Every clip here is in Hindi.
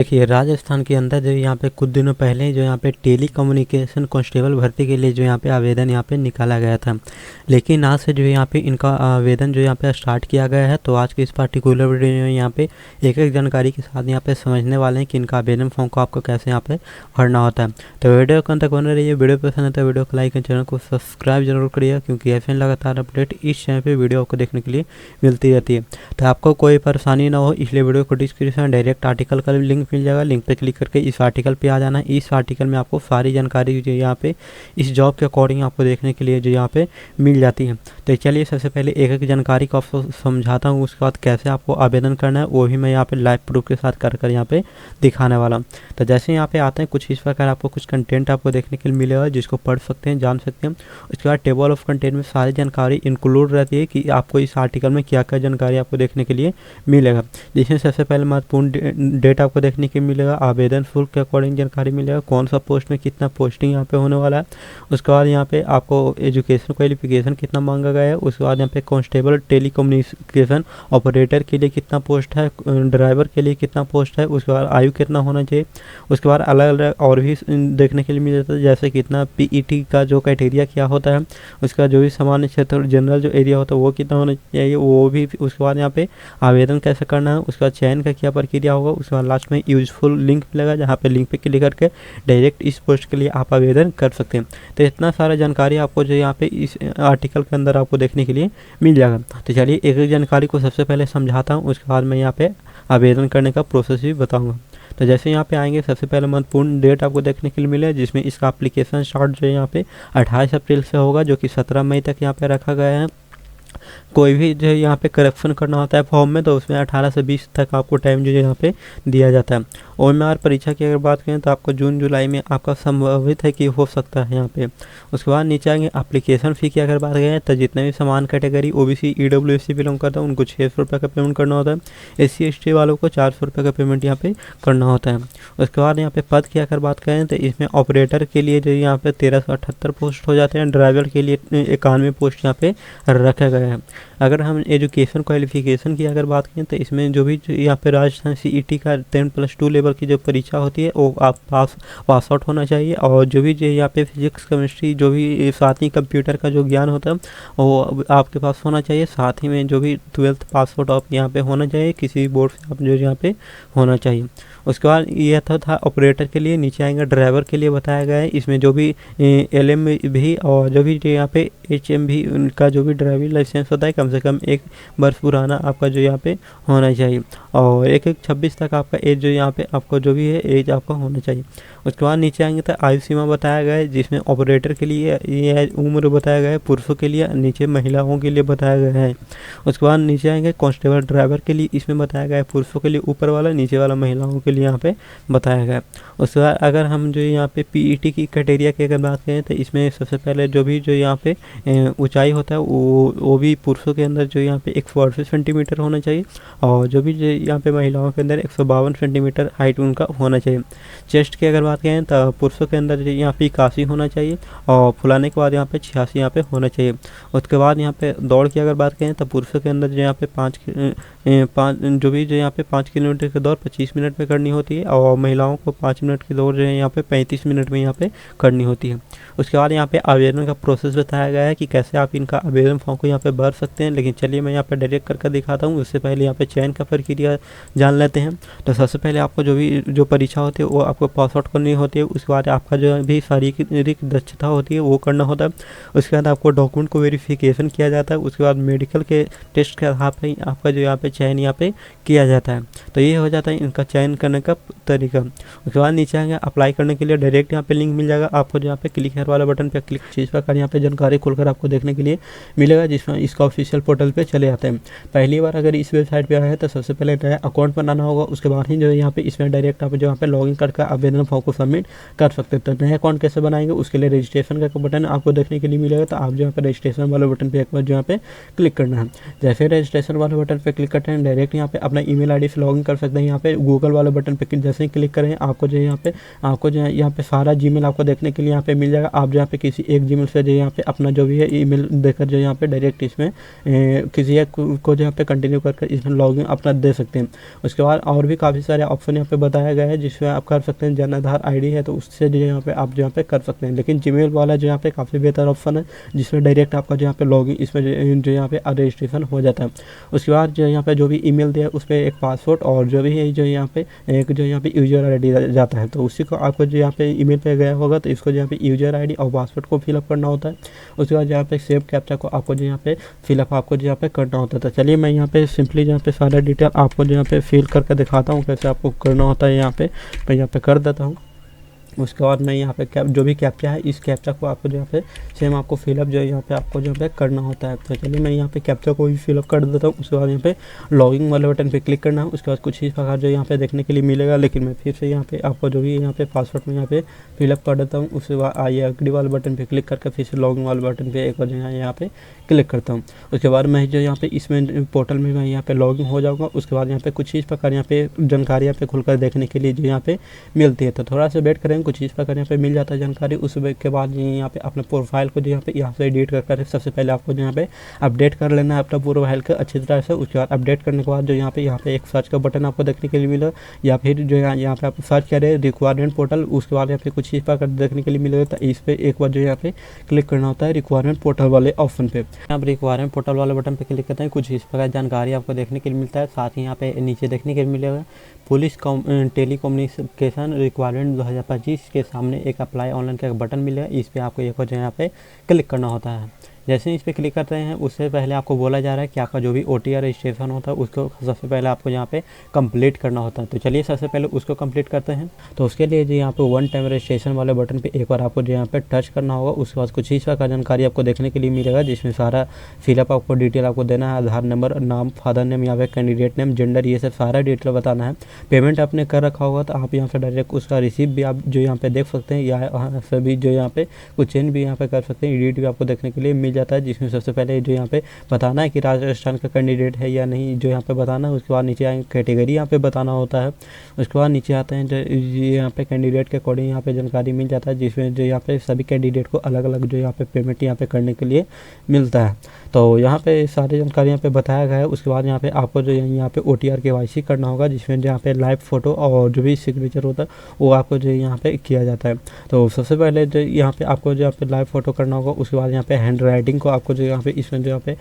देखिए, राजस्थान के अंदर जो यहाँ पे कुछ दिनों पहले जो यहाँ पे टेली कम्युनिकेशन कांस्टेबल भर्ती के लिए जो यहाँ पे आवेदन यहाँ पे निकाला गया था, लेकिन आज से जो यहाँ पे इनका आवेदन जो यहाँ पे स्टार्ट किया गया है। तो आज की इस पार्टिकुलर वीडियो में यहाँ पे एक एक जानकारी के साथ यहाँ पे समझने वाले हैं कि इनका आवेदन फॉर्म को आपको कैसे यहाँ पे भरना होता है। तो वीडियो को अंत तक बने रहिए। वीडियो पसंद है तो वीडियो को लाइक और चैनल को सब्सक्राइब जरूर करिए, क्योंकि ऐसे लगातार अपडेट इस चैनल पर वीडियो को देखने के लिए मिलती रहती है। तो आपको कोई परेशानी ना हो, इसलिए वीडियो को डिस्क्रिप्शन डायरेक्ट आर्टिकल का लिंक मिल जाएगा। लिंक पे क्लिक करके इस आर्टिकल पे आ जाना है। इस आर्टिकल में आपको सारी जानकारी जो यहाँ पे इस जॉब के अकॉर्डिंग आपको देखने के लिए जो यहाँ पे मिल जाती है। तो चलिए सबसे पहले एक एक जानकारी को आपको समझाता हूँ, उसके बाद कैसे आपको आवेदन करना है वो भी मैं यहाँ पे लाइव प्रूफ के साथ कर यहाँ पे दिखाने वाला हूँ। तो जैसे यहाँ पे आते हैं कुछ इस प्रकार आपको कुछ कंटेंट आपको देखने के लिए मिलेगा, जिसको पढ़ सकते हैं, जान सकते हैं। उसके बाद टेबल ऑफ कंटेंट में सारी जानकारी इंक्लूड रहती है कि आपको इस आर्टिकल में क्या क्या जानकारी आपको देखने के लिए मिलेगा। जिसमें सबसे पहले महत्वपूर्ण डेट आपको देखने के मिलेगा, आवेदन शुल्क के अकॉर्डिंग जानकारी मिलेगा, कौन सा पोस्ट में कितना पोस्टिंग यहाँ पे होने वाला है। उसके बाद यहाँ पे आपको एजुकेशन क्वालिफिकेशन कितना मांगा गया है। उसके बाद यहाँ पे कांस्टेबल टेली कम्युनिकेशन ऑपरेटर के लिए कितना पोस्ट है, ड्राइवर के लिए कितना पोस्ट है। उसके बाद आयु कितना होना चाहिए। उसके बाद अलग अलग और भी देखने के लिए मिल जाता है, जैसे कितना पीईटी का जो क्राइटेरिया क्या होता है। उसका जो भी सामान्य क्षेत्र जनरल जो एरिया होता है वो कितना होना चाहिए वो भी। उसके बाद यहाँ पे आवेदन कैसे करना है, उसका चयन का क्या प्रक्रिया होगा। उसके बाद लास्ट में यूजफुल लिंक मिलेगा, जहाँ पे लिंक पे क्लिक करके डायरेक्ट इस पोस्ट के लिए आप आवेदन कर सकते हैं। तो इतना सारा जानकारी आपको जो यहाँ पे इस आर्टिकल के अंदर आपको देखने के लिए मिल जाएगा। तो चलिए एक एक जानकारी को सबसे पहले समझाता हूँ, उसके बाद मैं यहाँ पे आवेदन करने का प्रोसेस भी बताऊँगा। तो जैसे यहाँ पे आएंगे सबसे पहले महत्वपूर्ण डेट आपको देखने के लिए मिले, जिसमें इसका एप्लीकेशन स्टार्ट जो है यहाँ पे 28 अप्रैल से होगा, जो कि 17 मई तक यहाँ पे रखा गया है। कोई भी जो यहाँ पे करेक्शन करना होता है फॉर्म में, तो उसमें 18 से 20 तक आपको टाइम जो यहाँ पे दिया जाता है। OMR परीक्षा की अगर बात करें तो आपको जून जुलाई में आपका संभावित है कि हो सकता है यहाँ पे। उसके बाद नीचे आएंगे एप्लीकेशन फ़ी की अगर बात करें तो जितने भी समान कैटेगरी OBC EWS बिलोंग करता है उनको 600 रुपये का पेमेंट करना होता है। SC ST वालों को 400 रुपये का पेमेंट यहाँ पे करना होता है। उसके बाद यहाँ पे पद की अगर बात करें तो इसमें ऑपरेटर के लिए जो यहाँ पे 1378 पोस्ट हो जाते हैं, ड्राइवर के लिए 91 पोस्ट यहाँ पे रखा गया है। अगर हम एजुकेशन क्वालिफिकेशन की अगर बात करें तो इसमें जो भी यहाँ पे राजस्थान CET का 10+2 लेवल की जो परीक्षा होती है वो आप पास आउट होना चाहिए। और जो भी यहाँ पे फिजिक्स केमिस्ट्री जो भी साथ ही कंप्यूटर का जो ज्ञान होता है वो आपके पास होना चाहिए। साथ ही में जो भी 12th पास आउट आप यहाँ पे होना चाहिए, किसी भी बोर्ड से आप जो यहाँ पे होना चाहिए। उसके बाद यह था ऑपरेटर के लिए। नीचे आएंगे ड्राइवर के लिए बताया गया है, इसमें जो भी LM भी और जो भी यहाँ पे HM भी उनका जो भी ड्राइविंग लाइसेंस होता है कम से कम 1 वर्ष पुराना आपका जो यहाँ पे होना चाहिए। और 1/1/26 तक आपका एज जो यहाँ पे आपको जो भी है एज आपका होना चाहिए। उसके बाद नीचे आएंगे तो आयु सीमा बताया गया है, जिसमें ऑपरेटर के लिए ये उम्र बताया गया है पुरुषों के लिए, नीचे महिलाओं के लिए बताया गया है। उसके बाद नीचे आएंगे कांस्टेबल ड्राइवर के लिए, इसमें बताया गया है पुरुषों के लिए ऊपर वाला, नीचे वाला महिलाओं के लिए यहाँ पे बताया गया है। उसके बाद अगर हम जो यहाँ पे PET की क्राइटेरिया की अगर बात करें तो इसमें सबसे पहले जो भी जो यहाँ पे ऊंचाई होता है वो भी पुरुषों के अंदर जो यहाँ पे 138 सेंटीमीटर होना चाहिए, और जो भी यहाँ पे महिलाओं के अंदर 152 सेंटीमीटर हाइट उनका होना चाहिए। चेस्ट की अगर बात करें तो पुरुषों के अंदर यहाँ पे 81 होना चाहिए, और फुलाने के बाद यहाँ पे 86 यहाँ पे होना चाहिए। उसके बाद यहाँ पे दौड़ की अगर बात करें तो पुरुषों के अंदर जो यहाँ पे 5 किलोमीटर की दौड़ 25 मिनट में करनी होती है, और महिलाओं को 5 मिनट की दौड़ जो है यहाँ पे 35 मिनट में यहाँ पे करनी होती है। उसके बाद यहाँ पे आवेदन का प्रोसेस बताया गया है कि कैसे आप इनका आवेदन फॉर्म को यहाँ पे भर सकते हैं। लेकिन चलिए मैं यहाँ पे डायरेक्ट करके दिखाता हूँ। उससे पहले यहाँ पे चयन का प्रक्रिया जान लेते हैं। तो सबसे पहले आपको जो परीक्षा होती है वो आपको पास आउट करनी होती है। उसके बाद आपका जो भी शारीरिक दक्षता होती है वो करना होता है। उसके बाद आपको डॉक्यूमेंट को वेरिफिकेशन किया जाता है। उसके बाद मेडिकल के टेस्ट के आधार पर आपका जो यहाँ पे चयन यहाँ पे किया जाता है। तो ये हो जाता है इनका चयन करने का तरीका। उसके बाद नीचे आएंगे अप्लाई करने के लिए डायरेक्ट यहाँ पे लिंक मिल जाएगा आपको, जो यहाँ पे क्लिक हेयर वाला बटन पे क्लिक चीज़ प्रकार यहाँ पे जानकारी खोलकर आपको देखने के लिए मिलेगा, जिसमें इसका ऑफिशियल पोर्टल पे चले जाते हैं। पहली बार अगर इस वेबसाइट पे आया है तो सबसे पहले नया अकाउंट बनाना होगा। उसके बाद ही जो है यहाँ पे इसमें डायरेक्ट आप जो यहाँ पे लॉगिन करके आवेदन फॉर्म को सबमिट कर सकते हैं। तो नया अकाउंट कैसे बनाएंगे उसके लिए रजिस्ट्रेशन का बटन आपको देखने के लिए मिलेगा। तो आप जो यहाँ पे रजिस्ट्रेशन वाले बटन पे एक बार जो यहाँ पे क्लिक करना है। जैसे रजिस्ट्रेशन वाले बटन पे क्लिक करते हैं डायरेक्ट यहाँ पे अपना email ID से लॉगिन कर सकते हैं। यहाँ पे गूगल वाले बटन पे जैसे ही क्लिक करें आपको जो यहाँ पे सारा जीमेल आपको देखने के लिए यहाँ पे मिल जाएगा। आप यहाँ पे किसी एक जीमेल से जो यहाँ पे अपना जो भी है ईमेल देकर जो यहाँ पे डायरेक्ट इसमें किसी एक को जो यहाँ पे कंटिन्यू करके इसमें लॉगिन अपना दे सकते हैं। उसके बाद और भी काफ़ी सारे ऑप्शन यहाँ पे बताया गया है जिसमें आप कर सकते हैं। जन आधार ID है तो उससे जो यहाँ पे आप जो यहाँ पे कर सकते हैं, लेकिन जीमेल वाला जो यहाँ पे काफ़ी बेहतर ऑप्शन है जिसमें डायरेक्ट आपका जो यहाँ पे लॉगिन इसमें जो यहाँ पे रजिस्ट्रेशन हो जाता है। उसके बाद जो यहाँ पे जो भी ईमेल दिया है उस पर एक पासवर्ड और जो भी है जो यहाँ पे एक जो यहाँ पे यूजर ID जाता है, तो उसी को आपको जो यहाँ पे ईमेल पे गया होगा तो इसको जो यहाँ पे यूजर ID और पासवर्ड को फिलअप करना होता है। उसके बाद यहाँ पे सेव कैप्चा को आपको जो यहाँ पे फिलअप आपको जो यहाँ पे करना होता है। तो चलिए मैं यहाँ पे सिंपली यहाँ पे सारा डिटेल आपको जो यहाँ पे फिल करके दिखाता हूँ कैसे आपको करना होता है। यहाँ पे मैं यहाँ पे कर देता हूँ। उसके बाद मैं यहाँ पे जो भी कैप्चा है इस कैप्चा को आपको जो यहाँ पे सेम आपको फिलअप जो यहाँ पे आपको जो पे करना होता है। तो चलिए मैं यहाँ पे कैप्चा को भी फिलअप कर देता हूँ। उसके बाद यहाँ पे लॉगिन वाले बटन पे क्लिक करना है। उसके बाद कुछ इस प्रकार जो यहाँ पे देखने के लिए मिलेगा, लेकिन मैं फिर से यहाँ पे आपको जो भी यहाँ पे पासवर्ड में यहाँ पे फिलअप कर देता हूँ। उसके बाद ID वाले बटन पर क्लिक करके फिर से लॉगिन वाले बटन पर एक बार जो यहाँ पे क्लिक करता हूँ। उसके बाद मैं जो यहाँ पे इसमें पोर्टल में मैं यहाँ पे लॉगिन हो जाऊँगा। उसके बाद यहाँ पे कुछ इस प्रकार यहाँ पे जानकारी यहाँ पे खुलकर देखने के लिए जो यहाँ पे मिलती है, तो थोड़ा सा वेट करें। कुछ इस प्रकार यहाँ पे मिल जाता है जानकारी। उस के बाद यहाँ पे अपने प्रोफाइल को जो यहाँ से एडिट कर सबसे पहले आपको जो यहाँ पे अपडेट कर लेना है अपना प्रोफाइल का अच्छी तरह से। उसके बाद अपडेट करने के बाद जो यहाँ पे एक सर्च का बटन आपको देखने के लिए मिलेगा, या फिर जो यहाँ पे आप सर्च करें रिक्वायरमेंट पोर्टल। उसके बाद यहाँ पे कुछ इस प्रकार देखने के लिए मिलेगा, तो इस पर एक बार जो यहाँ पे क्लिक करना होता है रिक्वायरमेंट पोर्टल वाले ऑप्शन पे। आप रिक्वायरमेंट पोर्टल वाले बटन पे क्लिक करते हैं, कुछ इस प्रकार जानकारी आपको देखने के लिए मिलता है। साथ ही यहाँ पे नीचे देखने के लिए मिलेगा पुलिस टेलीकम्युनिकेशन रिक्वायरमेंट 2025 के सामने एक अप्लाई ऑनलाइन का बटन मिलेगा। इस पर आपको एक बार यहाँ पे क्लिक करना होता है। जैसे ही इस पर क्लिक करते हैं उससे पहले आपको बोला जा रहा है कि आपका जो भी OTR रजिस्ट्रेशन होता है उसको सबसे पहले आपको यहाँ पे कंप्लीट करना होता है। तो चलिए सबसे पहले उसको कंप्लीट करते हैं। तो उसके लिए जो यहाँ पे 1 टाइम रजिस्ट्रेशन वाले बटन पे एक बार आपको जो यहाँ पे टच करना होगा। उसके बाद कुछ इस का जानकारी आपको देखने के लिए मिलेगा जिसमें सारा फिलअप आपको डिटेल आपको देना है। आधार नंबर, नाम, फादर नेम, यहाँ पे कैंडिडेट नेम, जेंडर, ये सब सारा डिटेल बताना है। पेमेंट आपने कर रखा होगा तो आप यहाँ पे डायरेक्ट उसका रिसीव भी आप जो यहाँ पे देख सकते हैं, या सभी जो यहाँ पे कुछ चेंज भी यहाँ पे कर सकते हैं। एडिट भी आपको देखने के लिए मिल जाता है, जिसमें सबसे पहले जो यहाँ पे बताना है कि राजस्थान का कैंडिडेट है या नहीं, जो यहाँ पे बताना है। उसके बाद नीचे आएंगे कैटेगरी यहाँ पे बताना होता है। उसके बाद नीचे आते हैं जो यहाँ पे कैंडिडेट के अकॉर्डिंग यहाँ पे जानकारी मिल जाता है, जिसमें जो यहाँ पे सभी कैंडिडेट को अलग अलग जो यहाँ पे पेमेंट यहाँ पे करने के लिए मिलता है। तो यहाँ पे सारी जानकारी यहाँ पे बताया गया है। उसके बाद यहाँ पे आपको जो यहाँ पे OTR KYC करना होगा, जिसमें यहाँ पे लाइव फोटो और जो भी सिग्नेचर होता है वो आपको जो यहाँ पे किया जाता है। तो सबसे पहले जो यहाँ पे आपको जो यहाँ पे लाइव फोटो करना होगा। उसके बाद यहाँ पे हैंड राइटिंग को आपको जो यहाँ पे इसमें जो यहाँ पे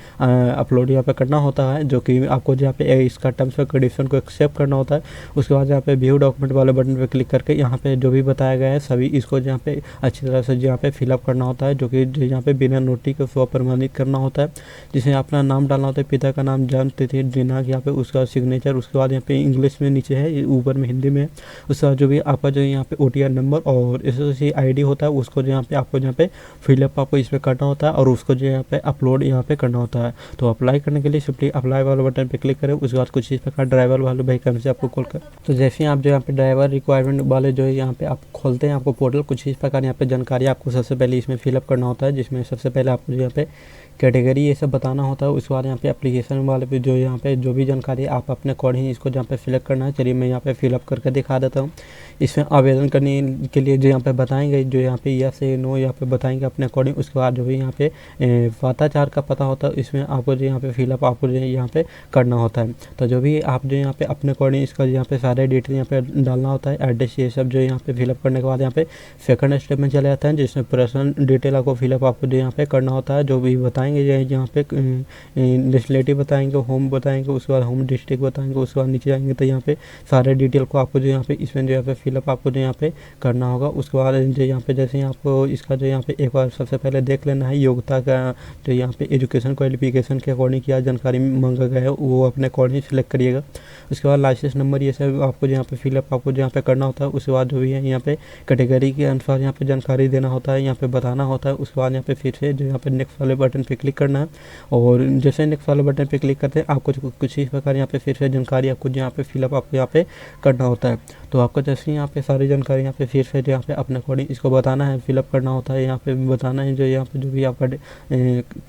अपलोड यहाँ पे करना होता है, जो कि आपको जो यहाँ पे इसका टर्म्स और कंडीशन को एक्सेप्ट करना होता है। उसके बाद यहाँ पे व्यू डॉक्यूमेंट वाले बटन पे क्लिक करके यहाँ पे जो भी बताया गया है सभी इसको यहाँ पे अच्छी तरह से यहाँ पे फिलअप करना होता है, जो कि यहाँ पे बिना नोटिस को स्वप्रमाणित करना होता है, जिसमें अपना नाम डालना होता है, पिता का नाम, जन्म तिथि, दिनांक, यहाँ पे उसका सिग्नेचर। उसके बाद यहाँ पे इंग्लिश में नीचे है, ऊपर में हिंदी में है। उसके बाद जो भी आपका जो यहाँ पे OTR नंबर और SSC ID होता है उसको जो यहाँ पे आपको यहाँ पे फिलअप आपको इस पर करना होता है और उसको जो यहाँ पे अपलोड यहाँ पे करना होता है। तो अप्लाई करने के लिए सिंपली अप्लाई वाले बटन पे क्लिक करें। उसके बाद कुछ इस प्रकार ड्राइवर वाले वैकेंसी से आपको कॉल कर, तो जैसे ही आप जो यहाँ पे ड्राइवर रिक्वायरमेंट वाले जो यहाँ पे आप खोलते हैं आपको पोर्टल, कुछ इस प्रकार यहाँ पे जानकारी आपको सबसे पहले इसमें फिलअप करना होता है, जिसमें सबसे पहले आपको यहाँ पे कैटेगरी ये सब बताना होता है। उसके बाद यहाँ पे एप्लीकेशन वाले पे जो यहाँ पे जो भी जानकारी आप अपने अकॉर्डिंग इसको जहाँ पे फिलअप करना है। चलिए मैं यहाँ पे फिलअप करके दिखा देता हूँ। इसमें आवेदन करने के लिए जो यहाँ पे बताएंगे, जो यहाँ पे यस या नो यहाँ पे बताएंगे अपने अकॉर्डिंग। उसके बाद जो भी यहाँ पे पताचार का पता होता है इसमें आपको जो यहाँ पे फिलअप आपको जो यहाँ पे करना होता है। तो जो भी आप जो यहाँ पे अपने अकॉर्डिंग इसका यहाँ पे सारे डिटेल यहाँ पे डालना होता है, एड्रेस ये सब जो यहाँ पे फिलअप करने के बाद यहाँ पे सेकंड स्टेप में चले जाता है, जिसमें पर्सनल डिटेल आपको फिलअप आपको जो यहाँ पे करना होता है। जो भी बताएंगे यहाँ पे नेशनलिटी बताएंगे, होम बताएंगे, उसके बाद होम डिस्ट्रिक्ट बताएंगे। उसके बाद नीचे आएंगे तो यहाँ पे सारे डिटेल को आपको जो यहाँ पे इसमें जो यहाँ पे फिलअप आपको जो यहाँ पे करना होगा। उसके बाद जो यहाँ पे जैसे आपको इसका जो यहाँ पे एक बार सबसे पहले देख लेना है योग्यता का, जो यहाँ पे एजुकेशन क्वालिफिकेशन के अकॉर्डिंग क्या जानकारी मांगा गया है वो अपने अकॉर्डिंग सेलेक्ट करिएगा। उसके बाद लाइसेंस नंबर ये सब आपको यहाँ पे फिलअप आपको यहाँ पे करना होता है। उसके बाद जो भी है यहाँ पे कैटेगरी के अनुसार यहाँ पे जानकारी देना होता है, यहाँ पे बताना होता है। उसके बाद यहाँ पे फिर से जो यहाँ पे नेक्स्ट वाले बटन पे क्लिक करना है और जैसे नेक्स्ट वाले बटन पे क्लिक करते हैं आपको कुछ इस प्रकार यहाँ पे फिर से जानकारी आपको यहाँ पे फिलअप आपको यहाँ पे करना होता है। तो आपको जैसे यहाँ पे सारी जानकारी यहाँ पे फिर से यहाँ पे अपने अकॉर्डिंग इसको बताना है, फिलअप करना होता है, यहाँ पे बताना है जो यहाँ पे जो भी आपका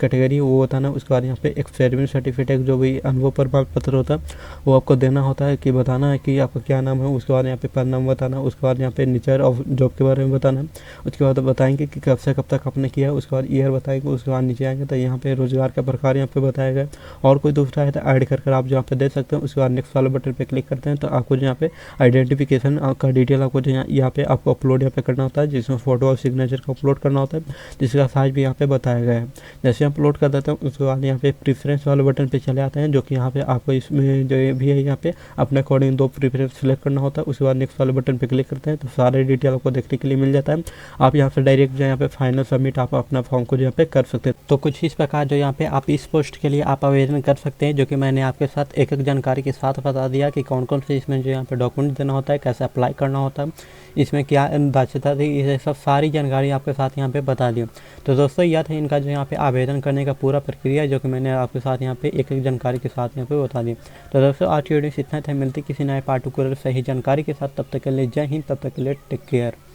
कैटेगरी है वो बताना है। उसके बाद यहाँ पे एक्सपेरिमेंट सर्टिफिकेट जो भी अनुभव प्रमाण पत्र होता है वो आपको देना होता है कि बताना है कि आपका क्या नाम है। उसके बाद यहाँ पे परिणाम बताना है। उसके बाद यहाँ पे नेचर ऑफ जॉब के बारे में बताना है। उसके बाद बताएंगे कि कब से कब तक आपने किया है। उसके बाद ईयर बताएंगे। उसके बाद नीचे आएंगे तो यहाँ पे रोजगार का प्रकार यहाँ पे बताया गया और कोई दूसरा है तो ऐड कर आप यहाँ पे दे सकते हैं। उसके बाद नेक्स्ट वाले बटन पे क्लिक करते हैं तो आपको यहाँ पे आइडेंटिफिकेशन का डिटेल आपको यहाँ पे आपको अपलोड यहाँ पे करना होता है, जिसमें फोटो और सिग्नेचर को अपलोड करना होता है, जिसका साइज भी यहाँ पे बताया गया है। जैसे अपलोड कर देते हैं उसके बाद यहाँ पे प्रीफरेंस वाले बटन पे चले आते हैं, जो कि यहाँ पे आपको इसमें जो भी है यहाँ पे अपने अकॉर्डिंग 2 प्रीफरेंस सेलेक्ट करना होता है। उसके बाद नेक्स्ट वाले बटन पे क्लिक करते हैं तो सारे डिटेल आपको देखने के लिए मिल जाता है। आप यहाँ से डायरेक्ट जो यहाँ पे फाइनल सबमिट आप अपना फॉर्म को यहाँ पे कर सकते हैं। तो कुछ इस प्रकार जो यहाँ पे आप इस पोस्ट के लिए आप आवेदन कर सकते हैं, जो कि मैंने आपके साथ एक एक जानकारी के साथ बता दिया कि कौन कौन से इसमें जो यहाँ पे डॉक्यूमेंट देना होता है, कैसे अप्लाई करना होता है, इसमें क्या दक्षता थी, ये सब सारी जानकारी आपके साथ यहाँ पे बता दी। तो दोस्तों यह था इनका जो यहाँ पे आवेदन करने का पूरा प्रक्रिया, जो कि मैंने आपके साथ यहाँ पे एक एक जानकारी के साथ यहाँ पे बता दी। तो दोस्तों आज की वीडियो से इतना था, मिलती किसी नए पार्ट को सही जानकारी के साथ। तब तक के लिए जय हिंद, तब तक के लिए टेक केयर।